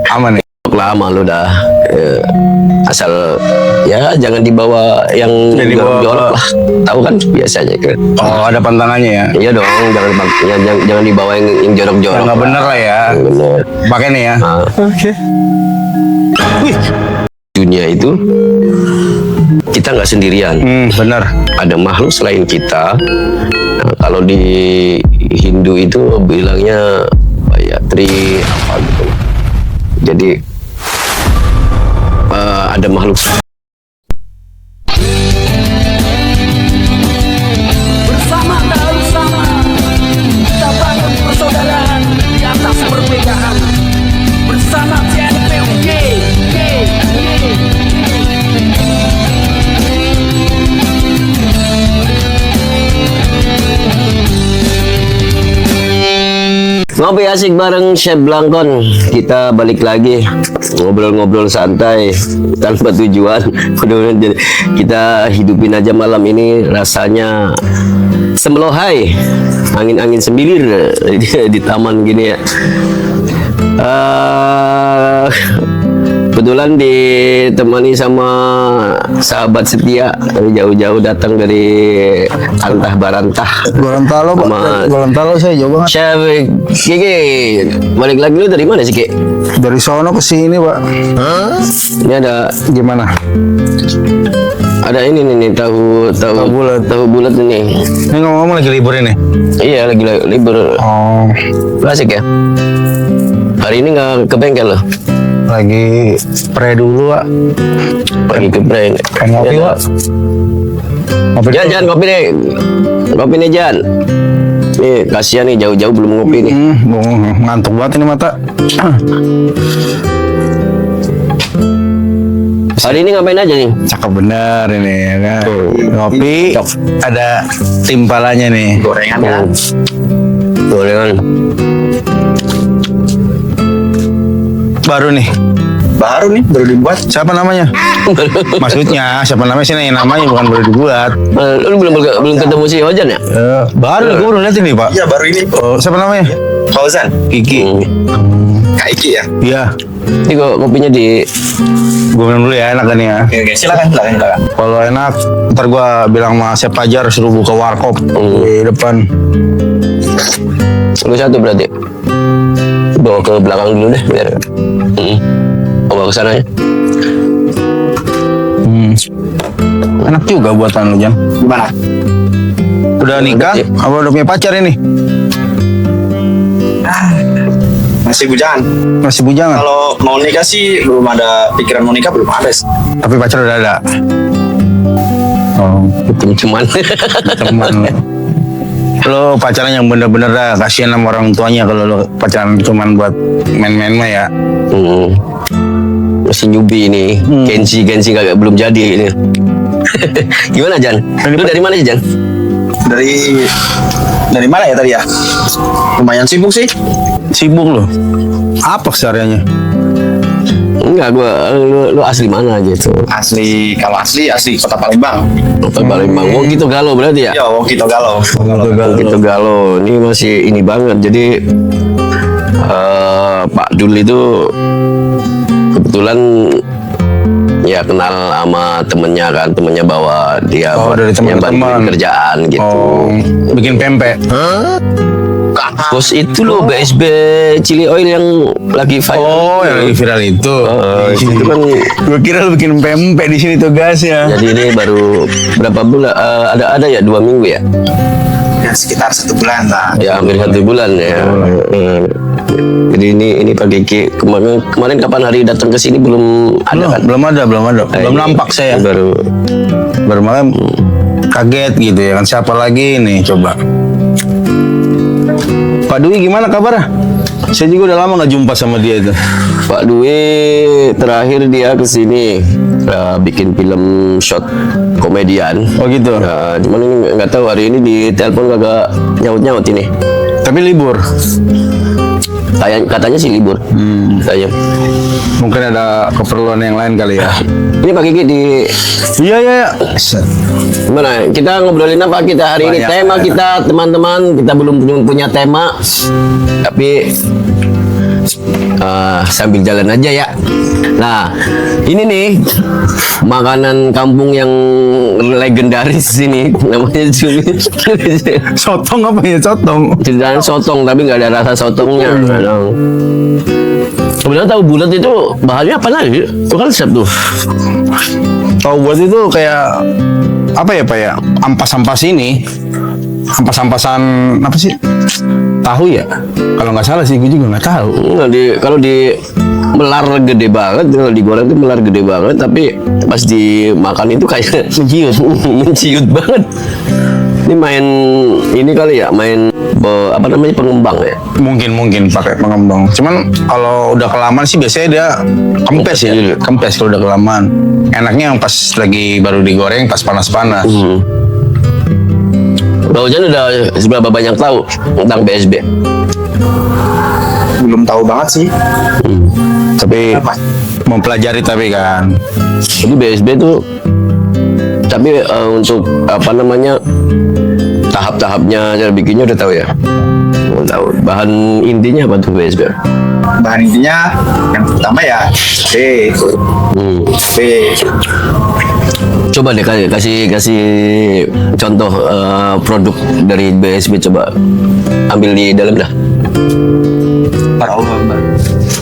Aman nih. Lama lu dah. Asal ya jangan dibawa yang jorok lah. Tahu kan biasanya kan. Oh, ada pantangannya ya. Iya dong, jangan dibawa yang jorok-jorok. Nggak bener lah ya. Bener. Pakai nih ya. Oke. Dunia itu kita nggak sendirian. Bener. Ada makhluk selain kita. Nah, kalau di Hindu itu bilangnya ya tri apa gitu. Jadi ada makhluk bersama kita bangun persaudaraan di atas perbedaan bersama CNPUG. ngopi asik bareng Chef Blangkon. Kita balik lagi ngobrol-ngobrol santai tanpa tujuan. Mudah-mudahan kita hidupin aja malam ini rasanya semelohai, angin-angin sembilir di taman gini ya. Kebetulan ditemani sama sahabat setia dari jauh-jauh datang dari antah barantah. Gorontalo, Sama Gorontalo saya jauh banget. Chef Kiki, balik lagi lu dari mana sih Ki? Dari sono ke sini, Pak. Ini ada Gimana? ada ini nih tahu bulat ini. Ini ngomong-ngomong lagi libur ini. Iya lagi libur. Oh, Asik ya. Hari ini nggak ke bengkel loh. lagi pre dulu, Pak. Pergi ke brand. Pengen ngopi, Pak. Ngopi dulu. Jan, kopi nih. Kopi nih, Jan. Nih, kasihan nih jauh-jauh belum ngopi nih. Ngantuk banget ini mata. Hari ini ngapain aja nih? Cakep bener ini ya kan. Ngopi, ada timpalannya nih. Gorengan ya. Gorengan. Baru nih. Baru nih, baru dibuat. Siapa namanya? Maksudnya siapa namanya sih? Yang namanya bukan baru dibuat. Lu belum ketemu si Ojan ya? Baru gue belum lihat ini, Pak. Iya, baru ini. Oh, siapa namanya? Fauzan. Kiki. Kak Iki ya. Iya. Ini kok kopinya di Gue minum dulu ya, enak kan ya. Oke, silakan. Kalau enak, ntar gue bilang sama Chef Pajar suruh buka warkop di depan. lu satu berarti. Bawa ke belakang dulu deh biar. Bawa ke sana ya. Enak juga buatan lu, Jan. Gimana? Udah nikah? Apa udah punya pacar ini? Masih bujangan. Masih bujangan? Kalau mau nikah sih belum ada pikiran mau nikah, belum ada sih. Tapi pacar udah ada? Oh, Cuman teman lo. Lo pacaran yang bener-bener dah, kasihan sama orang tuanya kalau lo pacaran cuman buat main-main mah ya. masih nyubi ini. Gensi kagak belum jadi ini. Gimana Jan? Lu dari mana sih Jan? Dari mana ya tadi ya? Lumayan sibuk sih. Sibuk lo? Apa kesehariannya? Enggak, lu asli mana gitu? Kalau asli Kota Palembang. Kota Palembang. Oh gitu Galo berarti ya? Iya, Wongkito Galuh. Gitu Galo. Ini masih ini banget. Jadi Pak Dul itu kebetulan ya kenal sama temennya bawa dia dari teman-teman kerjaan gitu. Oh, bikin pempek. Bos itu loh BSB Chili Oil yang lagi viral. Oh, yang lagi viral itu. Itu kan Gue kira lu bikin pempek di sini tugasnya. jadi ini baru berapa bulan? Ada ya 2 minggu ya? Ya sekitar 1 bulan lah. Ya hampir 1 bulan ya. Jadi ini Pak Kiki kemarin kapan hari datang ke sini belum ada kan? Belum ada. Belum nampak saya. Baru Malam kaget gitu ya kan, siapa lagi nih coba. Pak Dwi gimana kabarnya? Saya juga udah lama nggak jumpa sama dia itu. Pak Dwi terakhir dia kesini bikin film short komedian. Oh gitu. Nah, cuman ini nggak tahu hari ini di telepon kagak nyaut ini. Tapi libur. Katanya sih libur. Katanya. Mungkin ada keperluan yang lain kali ya. Ini Pak Kiki di Iya. gimana? Kita ngobrolin apa kita hari ini? Banyak. Tema kita teman-teman, kita belum punya tema, tapi sambil jalan aja ya. Nah, ini nih makanan kampung yang legendaris ini namanya cumi. Sotong apa ya? Sotong. Ceritanya sotong tapi nggak ada rasa sotongnya. Sebenarnya tahu bulat itu bahannya apa lagi? Itu kan resep tuh. Tahu buat itu kayak apa ya Pak ya? Ampas-ampas ini. Ampas-ampasan apa sih? Tahu ya? Kalau nggak salah sih, gue juga nggak tahu. Kalau di melar gede banget, kalau digoreng itu melar gede banget, tapi pas dimakan itu kayak menciut banget. Ini main ini kali ya, main apa namanya pengembang ya. Mungkin pakai pengembang. Cuman kalau udah kelamaan sih biasanya dia kempes ya. Kempes kalau udah kelamaan. Enaknya yang pas lagi baru digoreng pas panas-panas. Bang Ojan udah seberapa banyak tahu tentang BSB? Belum tahu banget sih. Tapi mempelajari tapi kan. Jadi BSB itu, tapi untuk apa namanya tahap-tahapnya cara bikinnya udah tahu ya? Udah tahu. Bahan intinya apa tuh BSB? Bahan intinya yang pertama ya B. B. Coba deh kasih contoh produk dari BSB, coba ambil di dalam dah.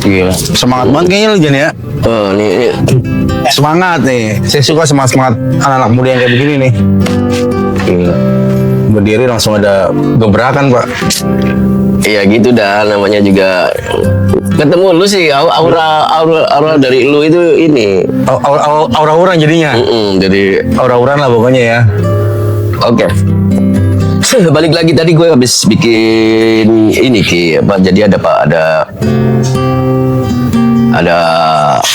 Gila. Semangat banget kayaknya lu Jan ya. Nih. Semangat nih. Saya suka semangat anak-anak muda yang kayak begini nih. Gila. Berdiri langsung ada gebrakan Pak. Iya gitu dah, namanya juga ketemu lu sih, aura dari lu itu ini. Aura-auran jadinya. Jadi Aura-auran lah pokoknya ya. oke. Balik lagi, tadi gue habis bikin ini Ki, apa, jadi ada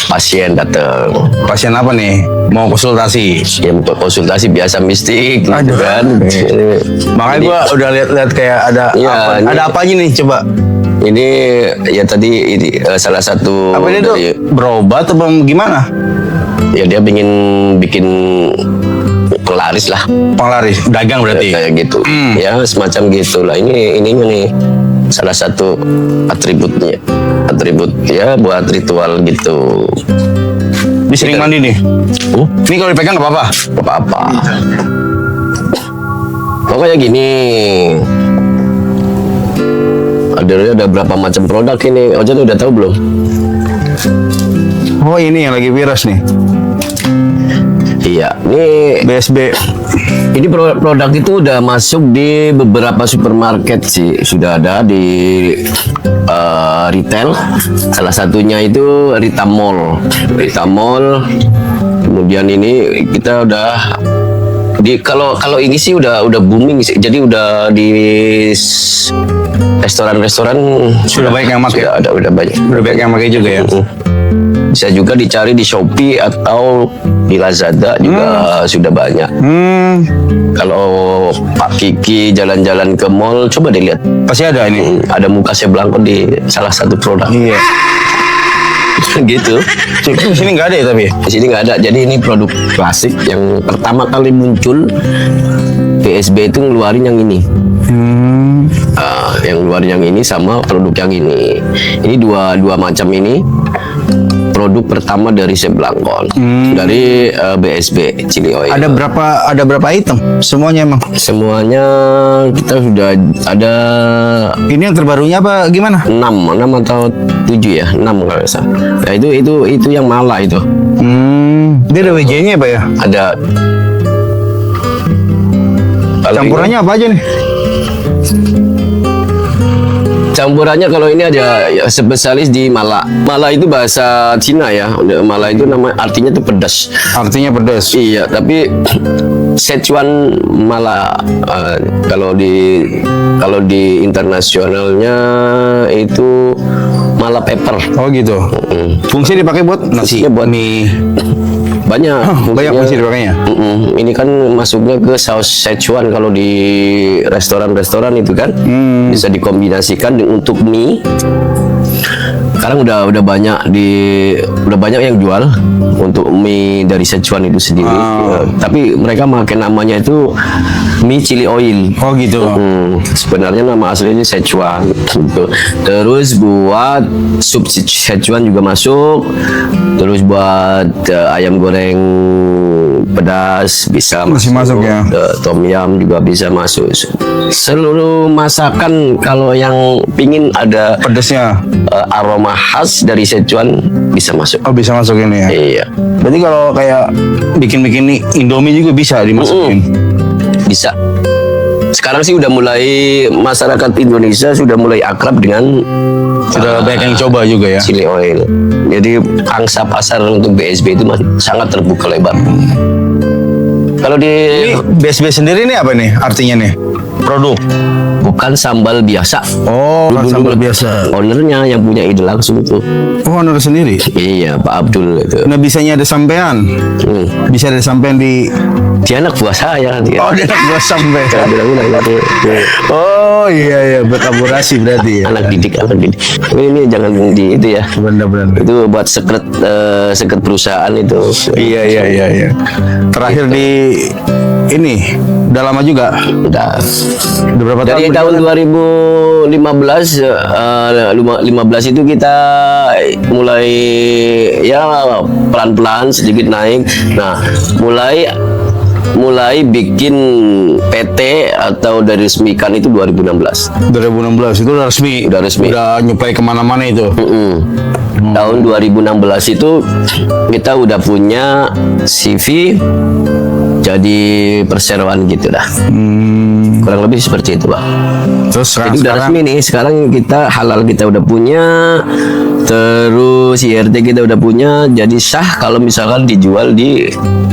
pasien datang. Pasien apa nih? Mau konsultasi. Ya untuk konsultasi biasa mistik gitu Aduh. kan. Makanya gua udah lihat kayak ada Iya, apa? ini- Ada apa aja nih coba? Ini ya tadi ini salah satu Apa dia tuh dari, berobat atau gimana? ya dia ingin bikin penglaris lah. Penglaris, dagang berarti. Kayak gitu. Ya semacam gitulah. Ininya nih salah satu atribut ya buat ritual gitu. Ini sering mandi nih. Ini kalau dipegang nggak apa-apa. Apa-apa. Pokoknya gini. Ada berapa macam produk ini? Ojan udah tahu belum? Oh ini yang lagi viral nih. Iya, ini BSB. Ini produk itu udah masuk di beberapa supermarket sih, sudah ada di retail. Salah satunya itu Rita Mall. Kemudian ini kita udah kalau ini sih udah booming sih. Jadi udah di restoran-restoran Sudah banyak yang pakai. Udah banyak. Udah banyak yang pakai juga ya. Bisa juga dicari di Shopee atau di Lazada juga sudah banyak. Kalau Pak Kiki jalan-jalan ke mall, coba dilihat. Pasti ada ini. Ada muka Seblanco di salah satu produk. Iya. Gitu. Di sini nggak ada ya tapi. Di sini nggak ada. Jadi ini produk klasik yang pertama kali muncul. PSB itu ngeluarin yang ini. Yang ngeluarin yang ini sama produk yang ini. Ini dua macam ini. Produk pertama dari Seblanco, dari BSB Chili Oil. Ada berapa item? Semuanya emang. Semuanya kita sudah ada Ini yang terbarunya apa gimana? 6 atau 7 ya, 6 kalau nggak salah. Nah itu yang malah itu. Dia ada WJ-nya apa ya? Ada. Kalau Campurannya apa aja nih? Campurannya kalau ini ada ya, spesialis di mala. Mala itu bahasa Cina ya. Mala itu nama artinya itu pedas. Artinya pedas. Iya, tapi Szechuan mala kalau di internasionalnya itu mala pepper. Oh gitu. Fungsi dipakai buat nasi, Fungsinya buat mie. Banyak. Banyak Maksudnya, masih dipakainya. Ini kan masuknya ke saus Szechuan kalau di restoran-restoran itu kan bisa dikombinasikan untuk mie. Sekarang udah banyak yang jual untuk mie dari Szechuan itu sendiri. Tapi mereka pakai namanya itu mie chili oil. Oh gitu. Sebenarnya nama aslinya Szechuan gitu. Terus buat sup Szechuan juga masuk. Terus buat ayam goreng pedas bisa Masih masuk ya? Tom yum juga bisa masuk. Seluruh masakan kalau yang pingin ada Pedesnya. aroma khas dari Szechuan bisa masuk. Oh bisa masuk ini ya. Iya, Berarti kalau kayak bikin-bikin Indomie juga bisa dimasukin. bisa. Sekarang sih udah mulai masyarakat Indonesia sudah mulai akrab dengan Sudah banyak yang coba juga ya. chili oil. Jadi angsa pasar untuk BSB itu masih sangat terbuka lebar. Kalau di Ini BSB sendiri nih apa nih artinya nih? Produk. bukan sambal biasa. Oh, kan Dulu- sambal dulu biasa. Ownernya yang punya ide langsung tuh. Oh, owner sendiri. Iya, Pak Abdul itu. Nah, bisanya ada sampean. Bisa ada sampean di. Dia anak buah saya. Oh, dia anak buah sampean. Saya bilang udah itu. Oh, iya berkolaborasi berarti ya. Anak didik. Ini jangan di itu ya. Benar-benar. Itu buat sekret perusahaan itu. Iya. Terakhir di ini udah lama juga. Udah. Udah berapa Dari tahun? tahun 2015 itu kita mulai ya pelan-pelan sedikit naik. Nah, mulai bikin PT atau dari resmikan itu 2016. 2016 itu udah resmi. Udah resmi. Udah nyuplai kemana-mana itu. Tahun 2016 itu kita udah punya CV jadi perseroan gitu dah. Kurang lebih seperti itu, Pak. Terus Jadi udah resmi nih. Sekarang kita halal kita udah punya, terus IRT kita udah punya, jadi sah kalau misalkan dijual di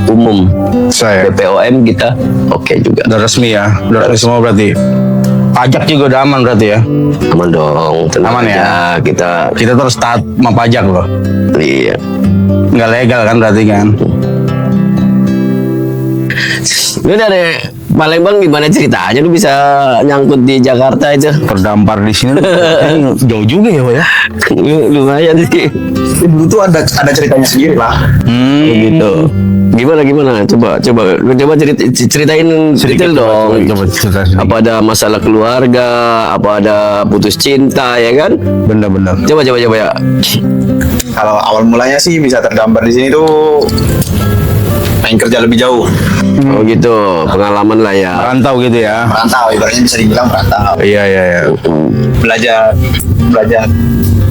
umum. saya BPOM kita oke juga. udah resmi ya. Udah resmi semua berarti. Pajak juga udah aman berarti ya. Aman dong, tenang Aman ya? aja. Kita terus taat sama pajak loh. Iya. Nggak legal kan berarti kan. Lu dari Palembang gimana ceritanya lu bisa nyangkut di Jakarta itu? Terdampar di sini jauh juga ya, Pak ya. Lumayan sih. Dulu tuh ada ceritanya sendiri lah. Gitu. Gimana? Coba ceritain detail dong. Coba cerita sedikit. Apa ada masalah keluarga, apa ada putus cinta ya kan? Bener-bener. Coba ya. Kalau awal mulanya sih bisa tergambar di sini tuh pengen kerja lebih jauh, Oh gitu, pengalaman lah ya. Rantau gitu ya. merantau, ibaratnya bisa dibilang merantau, Iya. belajar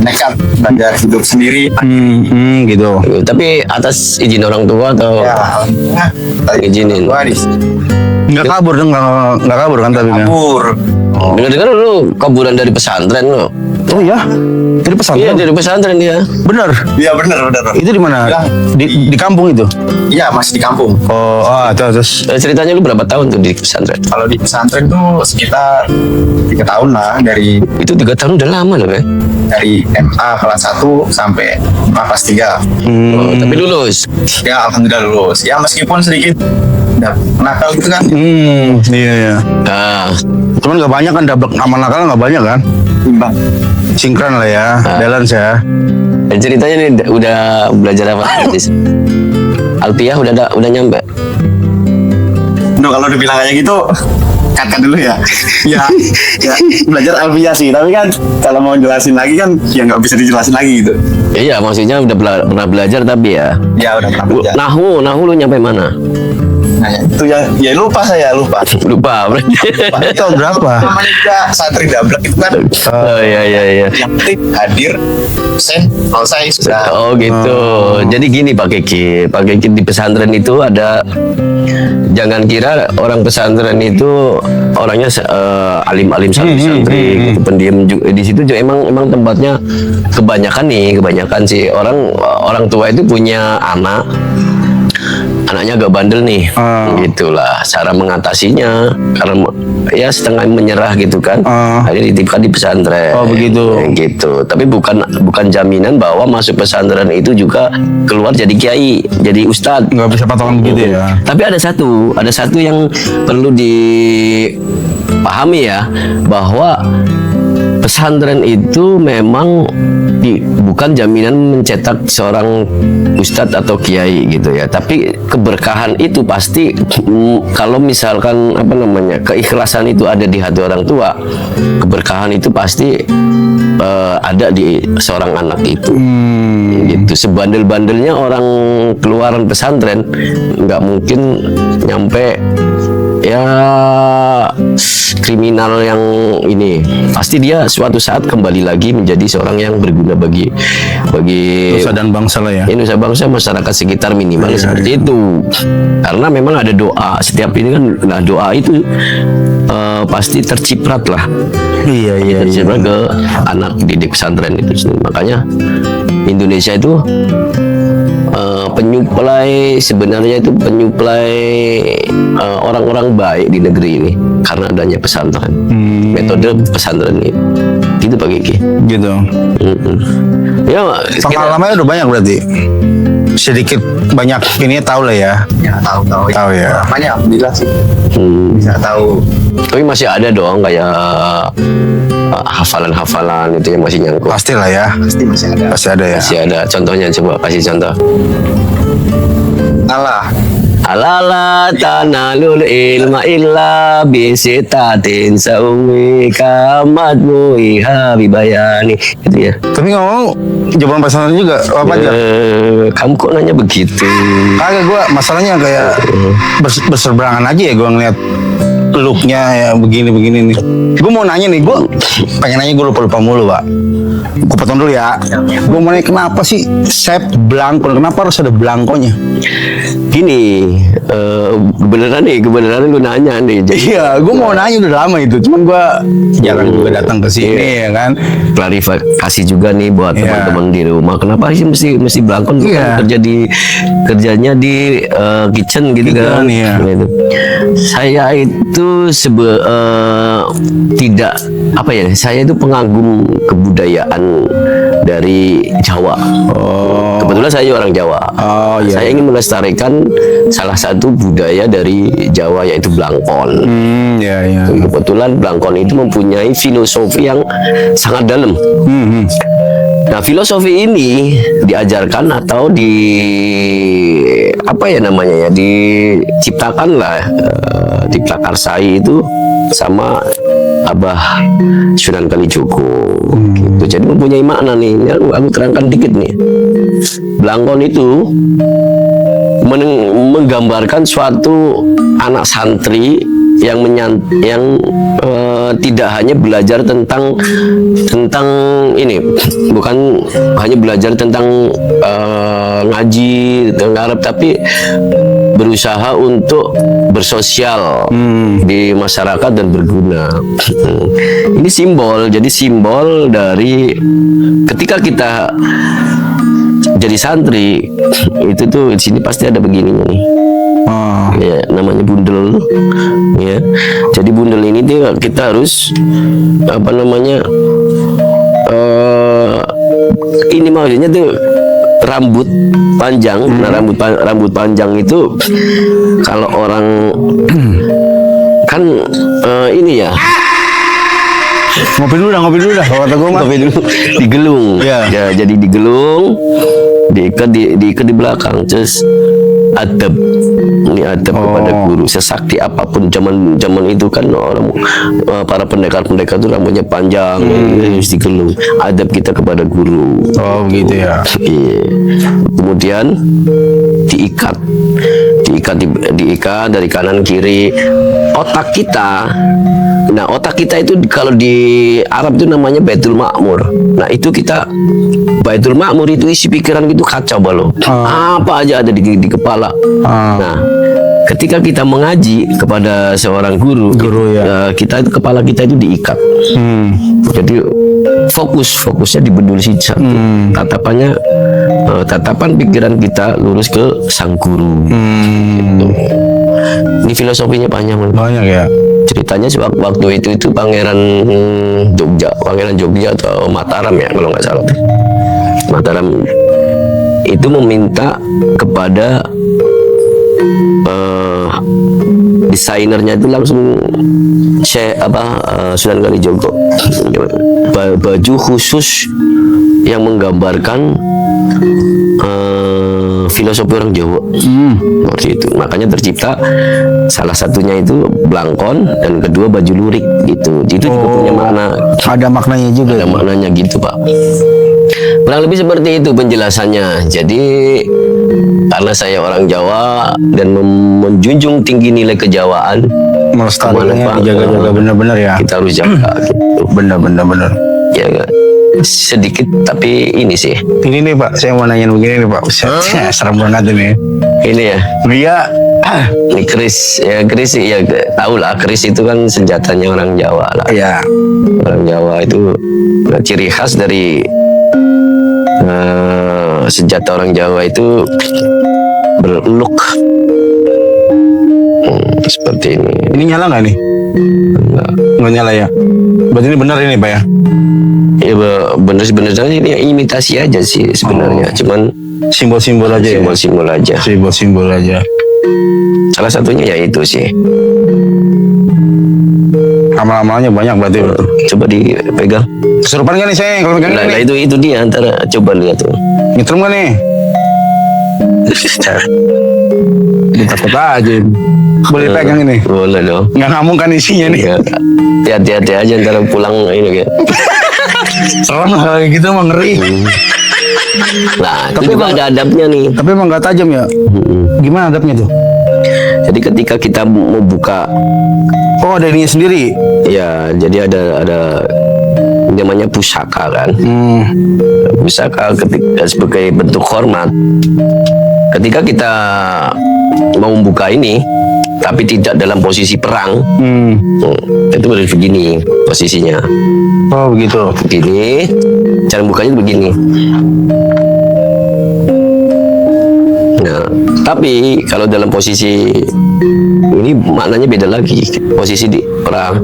nekat, belajar hidup sendiri. Gitu. Tapi atas izin orang tua atau Ya, Izinin. Wah, Nggak kabur dong, nggak kabur kan tapi kan. kabur. dengar lu kaburan dari pesantren lo? Oh iya, dari Iya pesantren. dari pesantren dia. Bener. Iya benar. Itu di mana? Ya. Di kampung itu. Iya masih di kampung. Oh, terus. Ceritanya lu berapa tahun tuh di pesantren? Kalau di pesantren tuh sekitar 3 tahun lah, dari Itu 3 tahun udah lama loh ya. MA kelas 1 sampai MA kelas 3. Oh, tapi lulus. Ya alhamdulillah lulus. Ya meskipun sedikit nakal gitu kan. Iya. Nah, Cuman nggak banyak kan, double aman nakal nggak banyak kan. Imbang. Sinkron lah ya, balance ya. dan ceritanya nih udah belajar apa? Alpiah udah nyampe. Duh, kalau dibilang kayak gitu cut dulu ya. ya belajar alfiah sih, tapi kan kalau mau jelasin lagi kan ya nggak bisa dijelasin lagi gitu. Iya, maksudnya udah pernah belajar tapi ya. Ya udah pernah belajar. Nahu lu nyampe mana? Nah, itu ya lupa Lupa berarti. Itu tahun berapa? namanya juga santri dablek itu kan Oh iya. yang penting hadir sen selesai sudah. Oh gitu. Jadi gini Pak Keki di pesantren itu ada, jangan kira orang pesantren itu orangnya alim-alim santri gitu, pendiam juga. Di situ juga emang tempatnya kebanyakan sih orang tua itu punya anaknya agak bandel nih, gitulah cara mengatasinya karena ya setengah menyerah gitu kan. Akhirnya dititipkan di pesantren. Oh, begitu. Gitu. Tapi bukan jaminan bahwa masuk pesantren itu juga keluar jadi kiai, jadi ustadz. Nggak bisa patokan begitu ya. Tapi ada satu yang perlu dipahami ya, bahwa pesantren itu memang bukan jaminan mencetak seorang ustadz atau kiai gitu ya. Tapi keberkahan itu pasti kalau misalkan keikhlasan itu ada di hati orang tua, keberkahan itu pasti ada di seorang anak itu. Gitu. Sebandel-bandelnya orang keluaran pesantren nggak mungkin nyampe ya kriminal yang ini. Pasti dia suatu saat kembali lagi menjadi seorang yang berguna bagi Nusa dan bangsa lah ya. Nusa bangsa, masyarakat sekitar minimal seperti itu. Karena memang ada doa setiap ini kan. Nah, doa itu pasti terciprat lah. Iya. Terciprat ke anak didik pesantren itu sendiri. Makanya Indonesia itu sebenarnya itu penyuplai orang-orang baik di negeri ini karena adanya pesantren. Metode pesantren ini gitu Pak Kiki. Gitu. Ya, Pengalamannya udah banyak berarti. Sedikit banyak ini tahu lah ya. Ya tahu ya. Namanya alhamdulillah sih bisa tahu. Tapi masih ada dong kayak hafalan-hafalan itu yang masih nyangkut. Pasti lah ya. Pasti masih ada. Pasti ada ya. Masih ada. Contohnya coba kasih contoh. Allah. Alala tanalul ilma illa bisitatin saumi kamatmu iha bibayani gitu ya. Tapi ngomong jawaban pesantren juga apa aja? Kamu kok nanya begitu? Kagak, gue masalahnya kayak berseberangan aja ya gue ngeliat looknya ya begini nih. Gue mau nanya nih, gue pengen nanya, gue lupa mulu Pak. Gue potong dulu ya. Gue mau nanya kenapa sih Sep Blangkon? Kenapa harus ada belangkonya? Gini, kebenaran lu nanya nih. Iya, gue mau nanya udah lama itu. Cuman gue jarang juga datang ke sini ya kan. Klarifikasi juga nih buat teman-teman di rumah. Kenapa sih mesti belangkon? Bukan kerjanya di kitchen gitu kan? Iya. Gitu. Saya itu tidak apa ya? Saya itu pengagum kebudayaan dari Jawa. Kebetulan saya orang Jawa. Saya ingin melestarikan salah satu budaya dari Jawa yaitu Blangkon. Kebetulan Blangkon itu mempunyai filosofi yang sangat dalam. Nah, filosofi ini diajarkan atau diciptakan lah, diprakarsai itu sama Abah Sunan Kalijogo. Gitu. Jadi mempunyai makna nih. Aku terangkan dikit nih. Blangkon itu menggambarkan suatu anak santri yang tidak hanya belajar tentang ini, bukan hanya belajar tentang ngaji tentang Arab, tapi berusaha untuk bersosial di masyarakat dan berguna. Ini simbol, jadi simbol dari ketika kita jadi santri itu tuh di sini pasti ada begininya nih. Ya, namanya bundel ya. Jadi bundel ini kita harus ini maksudnya tuh rambut panjang. Nah, rambut panjang itu kalau orang kan ini ya. Ngopi dulu dah kalau kata gue mah. Ngopi dulu digelung. Ya, jadi digelung, diikat di belakang, terus adab. Ini adab kepada guru. Sesakti apapun zaman itu kan orang para pendekar itu rambutnya panjang, harus digelung. Adab kita kepada guru. Oh, begitu ya. Iya. Kemudian diikat dari kanan kiri. Otak kita itu kalau di Arab itu namanya Baitul Ma'mur. Nah, itu kita Baitul Ma'mur itu isi pikiran gitu kacau balau. Apa aja ada di kepala. Nah, ketika kita mengaji kepada seorang guru ya, kepala kita itu diikat. Jadi fokusnya di bendul sijak. Tatapan pikiran kita lurus ke sang guru. Gitu. Ini filosofinya panjang. Banyak ya. Ceritanya waktu itu Pangeran Jogja atau Mataram ya kalau nggak salah. Mataram itu meminta kepada desainernya itu langsung Sunan Kalijogo baju khusus yang menggambarkan filosofi orang Jawa. Seperti itu. Makanya tercipta salah satunya itu blangkon dan kedua baju lurik gitu. Itu juga punya makna. Ada maknanya juga. Ada maknanya gitu, Pak. Kurang lebih seperti itu penjelasannya. Jadi karena saya orang Jawa dan menjunjung tinggi nilai kejawaan, Melestarikannya dijaga-jaga benar-benar ya. kita harus jaga gitu. Benar-benar. Ya nggak? Sedikit tapi ini sih. Ini nih Pak, saya mau nanya begini nih Pak. Serem banget ini. Ini ya. Iya. Ini keris ya tahu lah, keris itu kan senjatanya orang Jawa lah. Iya. Orang Jawa itu ciri khas dari senjata orang Jawa itu bereluk seperti ini. Ini nyala nggak nih? Nggak nyala ya. Berarti ini benar ini Pak ya? Ya bener sebenarnya ini imitasi aja sih sebenarnya. Cuman Simbol-simbol aja ya. simbol-simbol aja. Simbol-simbol aja. Salah satunya ya itu sih. Amal-amalnya banyak berarti. Coba dipegang. Kesurupan kan nih saya kalau pegang Nah, ini? itu dia antara coba lihat tuh. Nyetrum kan nih? Takut aja. Boleh pegang ini? Boleh dong. Nggak ngamung kan isinya nih? Ya, hati-hati aja antara pulang ini kayak. Serem lah kayak gitu mah ngeri. Nah, Tapi itu juga Bang- ada adabnya nih. Tapi emang nggak tajam ya? Gimana adabnya tuh? Jadi ketika kita mau buka, Oh ada ininya sendiri? ya jadi ada namanya pusaka kan. Pusaka ketika sebagai bentuk hormat. Ketika kita mau membuka ini, tapi tidak dalam posisi perang, itu harus begini posisinya. Oh begitu. Begini, cara bukanya begini. Nah, tapi kalau dalam posisi ini maknanya beda lagi. Posisi di perang.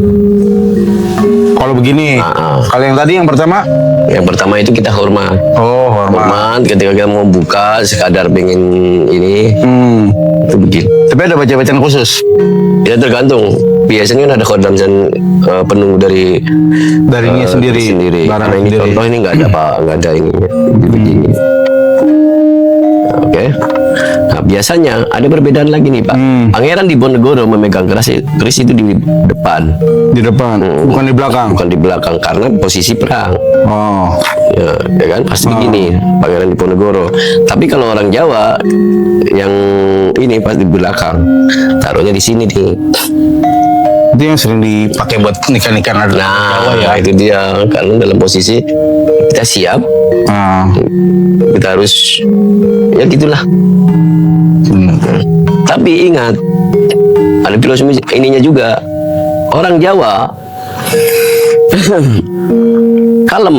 Kalau begini, kalau yang tadi yang pertama? Yang pertama itu kita hormat. Oh hormat. Hormat ketika kita mau buka sekadar pengen ini, itu begini. Tapi ada baca-bacaan khusus Ya tergantung. Biasanya kan ada khodam dan penunggu dari darinya sendiri. Barang Karena ini sendiri. contoh ini nggak ada apa, nggak ada ini. Begini. Oke. Nah biasanya ada perbedaan lagi nih Pak. Pangeran Diponegoro memegang keris itu di depan, Di depan, bukan di belakang. bukan di belakang karena posisi perang. Oh, Ya kan pasti begini Pangeran Diponegoro. Tapi kalau orang Jawa yang ini pas di belakang, taruhnya di sini nih. itu yang sering dipakai buat nikah-nikah ada. Nah, itu dia karena dalam posisi kita siap, Ah, kita harus ya gitulah. Tapi ingat ada filosofi ininya juga. Orang Jawa kalem.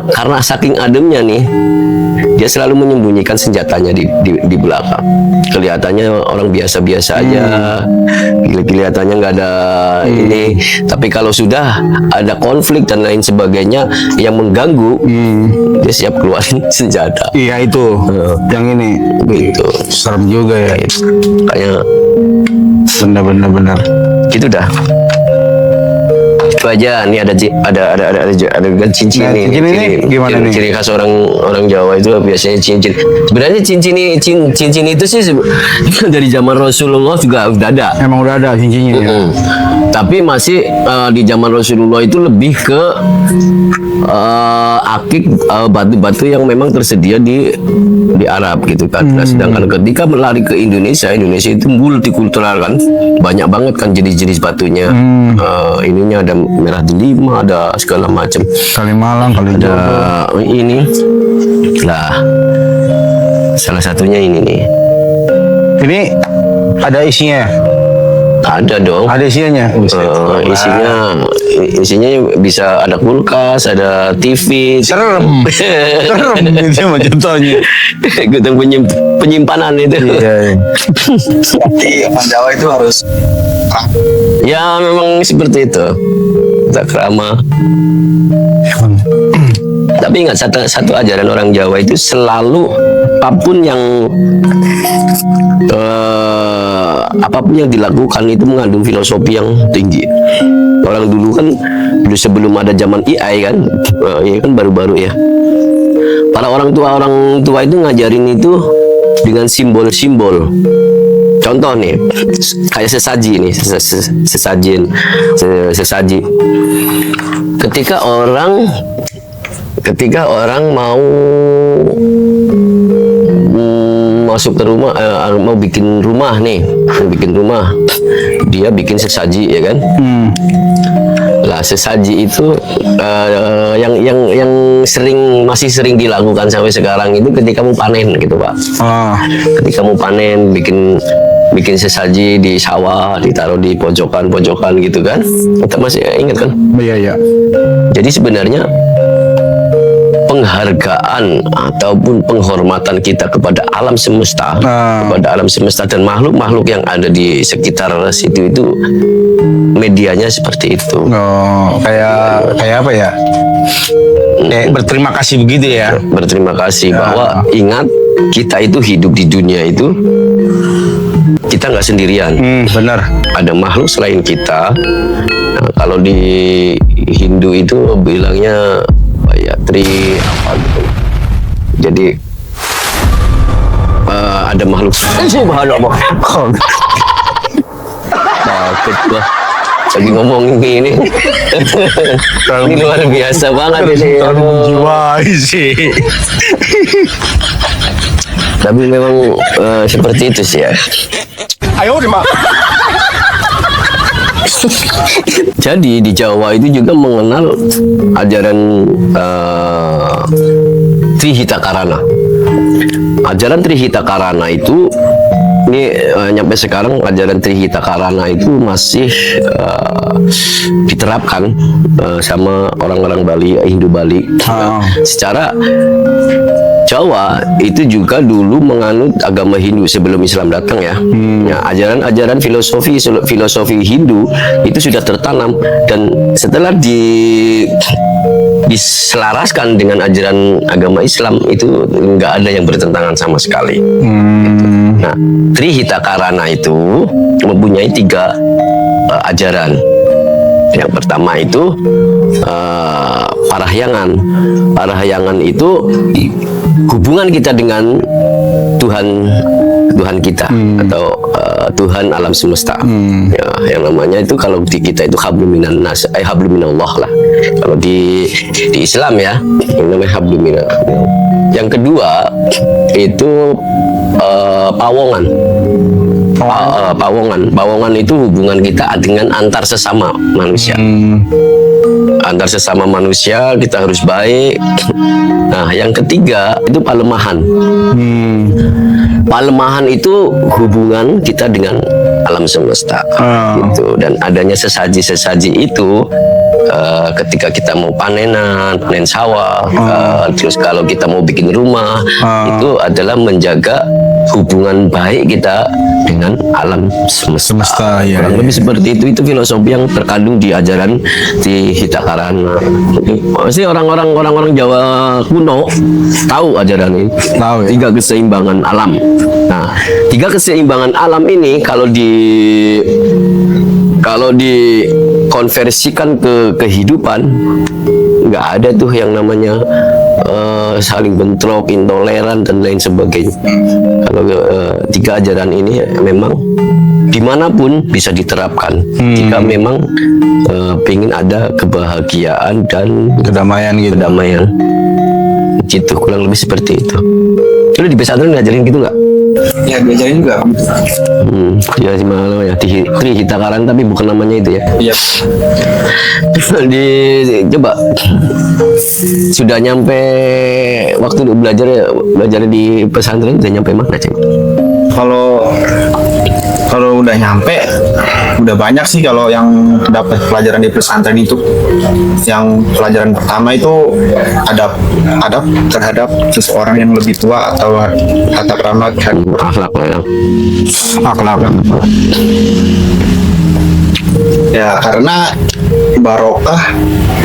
Karena saking ademnya nih, dia selalu menyembunyikan senjatanya di belakang. Kelihatannya orang biasa-biasa aja, kelihatannya nggak ada ini. Tapi kalau sudah ada konflik dan lain sebagainya yang mengganggu, dia siap keluarin senjata. iya itu, yang ini. Gitu. Serem juga ya. Kayak Benar-benar. gitu dah. Itu aja. Nih ada cincin Nah, nih. cincin ini gimana nih? Ciri khas orang Jawa itu biasanya cincin. Sebenarnya cincin itu sih dari zaman Rasulullah juga udah ada. Emang udah ada cincinnya ya. Tapi masih di zaman Rasulullah itu lebih ke akik batu-batu yang memang tersedia di Arab gitu kan. Nah, sedangkan ketika melari ke Indonesia itu multikultural kan, banyak banget kan jenis-jenis batunya. Ininya ada merah delima, ada segala macam. Kalimalang, Kalijodo. Ada ini lah, salah satunya ini nih. Ini ada isinya. Ada dong. Ada isinya. Isinya isinya bisa ada kulkas, ada TV, Serem. Serem itu mah contohnya. gudang penyimpanan itu. Iya. Berarti orang Jawa itu harus Ya memang seperti itu. Tak krama. Tapi ingat satu ajaran orang Jawa itu selalu apapun yang dilakukan itu mengandung filosofi yang tinggi. Orang dulu kan sebelum ada zaman AI kan, ini kan baru-baru ya. Para orang tua itu ngajarin itu dengan simbol-simbol. Contoh nih, kayak sesaji nih, sesaji. Ketika orang mau masuk ke rumah, mau bikin rumah nih, dia bikin sesaji ya kan. Lah sesaji itu yang masih sering dilakukan sampai sekarang itu ketika mau panen gitu Pak. Ketika mau panen bikin sesaji di sawah, ditaruh di pojokan gitu kan. Kita masih ingat kan? Iya. Jadi sebenarnya penghargaan ataupun penghormatan kita kepada alam semesta, dan makhluk-makhluk yang ada di sekitar situ itu medianya seperti itu. Kayak apa ya? Kayak berterima kasih begitu ya. Berterima kasih bahwa ingat kita itu hidup di dunia itu kita nggak sendirian. Benar. Ada makhluk selain kita. Nah, kalau di Hindu itu bilangnya ya tri apa gitu. Jadi ada makhluk subhanallah. Takut gua lagi ngomong ini. Ini luar biasa banget ini. Jiwa sih. Tapi memang seperti itu sih ya. Ayo Rima. Jadi di Jawa itu juga mengenal ajaran Trihitakarana. Ajaran Trihitakarana itu ini nyampe sekarang ajaran Trihitakarana itu masih diterapkan sama orang-orang Bali, Hindu Bali. Secara Jawa itu juga dulu menganut agama Hindu sebelum Islam datang ya. Ya, ajaran-ajaran filosofi Hindu itu sudah tertanam dan setelah diselaraskan dengan ajaran agama Islam itu nggak ada yang bertentangan sama sekali. Nah, Trihitakarana itu mempunyai 3 ajaran. Yang pertama itu Parahyangan. Parahyangan itu hubungan kita dengan Tuhan kita atau Tuhan alam semesta. Ya, yang namanya itu kalau di kita itu habluminannas, habluminallah lah. Kalau di Islam ya, yang namanya habluminallah. Yang kedua itu pawongan. Pawongan itu hubungan kita dengan antar sesama manusia. Antar sesama manusia kita harus baik. Nah, yang ketiga itu palemahan. Palemahan itu hubungan kita dengan alam semesta, gitu. Dan adanya sesaji-sesaji itu ketika kita mau panen sawah, terus kalau kita mau bikin rumah, itu adalah menjaga hubungan baik kita dengan alam semesta. Ya, Kurang lebih seperti itu filosofi yang terkandung di ajaran Trihitakarana. Pasti orang-orang Jawa kuno tahu ajaran ini. Tahu ya. 3 keseimbangan alam. Nah, 3 keseimbangan alam ini kalau dikonversikan ke kehidupan, nggak ada tuh yang namanya saling bentrok, intoleran dan lain sebagainya. Kalau 3 ajaran ini memang dimanapun bisa diterapkan jika memang pengen ada kebahagiaan dan Kedamaian gitu. Gitu, kurang lebih seperti itu. Lu di pesantren ngajarin gitu nggak? ya diajarin juga. Ya sih malah ya Trihitakarana tapi bukan namanya itu ya. Iya. Coba sudah nyampe waktu belajar di pesantren, sudah nyampe mana ceng? Kalau Kalau udah nyampe, udah banyak sih kalau yang dapat pelajaran di pesantren itu. Yang pelajaran pertama itu adab terhadap seseorang yang lebih tua atau tata krama Akhlak lah ya. Akhlak. ya, karena barokah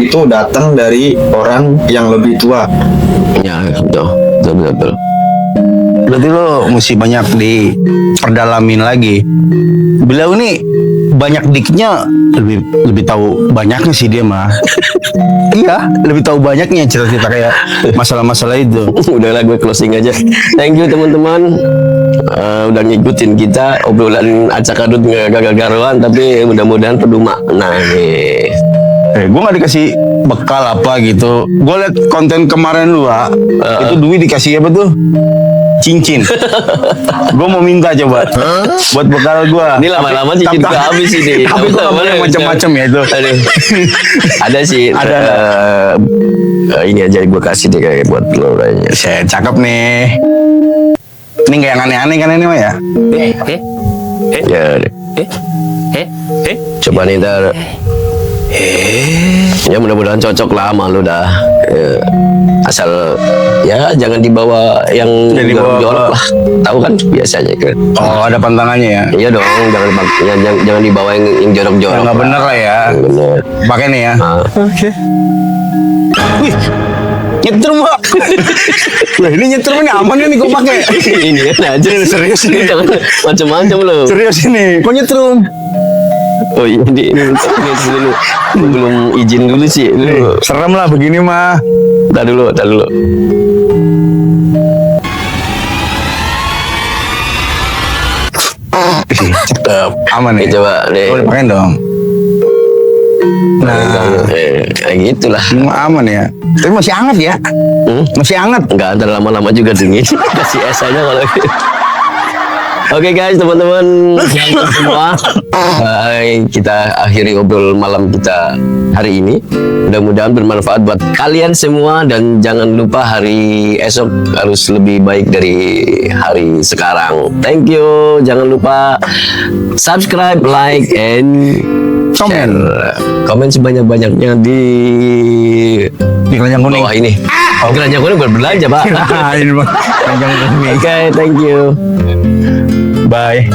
itu datang dari orang yang lebih tua. Ya, betul. Berarti lo mesti banyak diperdalamin lagi. Beliau ini banyak diknya lebih tahu banyaknya sih dia mah. Iya, lebih tahu banyaknya cerita-cerita kayak masalah-masalah itu. Udahlah gue closing aja. Thank you teman-teman. Udah ngikutin kita obrolan acak adut gagal-garuan, tapi mudah-mudahan penuh makna nih. Gue gak dikasih bekal apa gitu. Gue liat konten kemarin lu, itu Dwi dikasih apa tuh? Cincin. Gue mau minta coba buat bekal gue. Ini lama-lama cincin gue habis ini. Tapi gue gak boleh macam-macam ya itu. Aduh. Ada sih. Ada. Ini aja gue kasih deh kayak buat lo aja. Saya cakep nih. Ini gak yang aneh-aneh kan ini mah ya? Ya. Coba nih ntar. Ya mudah-mudahan cocok lah sama lu dah. Asal ya jangan dibawa yang Jadi dibawa jorok lah. Tahu kan biasanya kan. Oh, ada pantangannya ya? Iya dong, jangan dibawa yang jorok-jorok. Yang nggak bener lah ya. Yang bener. Pakai nih ya. Ah. Oke. Wih, nyetir mbak. Lah ini nyetir ini aman nih gue pakai. Ini kan aja Serius nih. Jangan macam-macam lo. Serius ini. Kok nyetir? Oh iya ini dulu. Belum izin dulu sih. Dulu. Serem lah begini mah. Tar dulu. Cakep. Aman nih. Coba deh. Boleh pakai dong. Nah, Kayak gitulah. aman ya. Tapi masih hangat ya. Masih hangat. Enggak ada lama-lama juga dingin. Kasih es aja kalau gitu. Oke guys, teman-teman semua, kita akhiri obrol malam kita hari ini. Mudah-mudahan bermanfaat buat kalian semua dan jangan lupa hari esok harus lebih baik dari hari sekarang. Thank you. Jangan lupa subscribe, like, and Komen. Komen sebanyak-banyaknya di Keranjang kuning. bawah ini. Keranjang kuning berbelanja, Pak. Kirain, Bang. Keranjang kuning. Oke, thank you. Bye.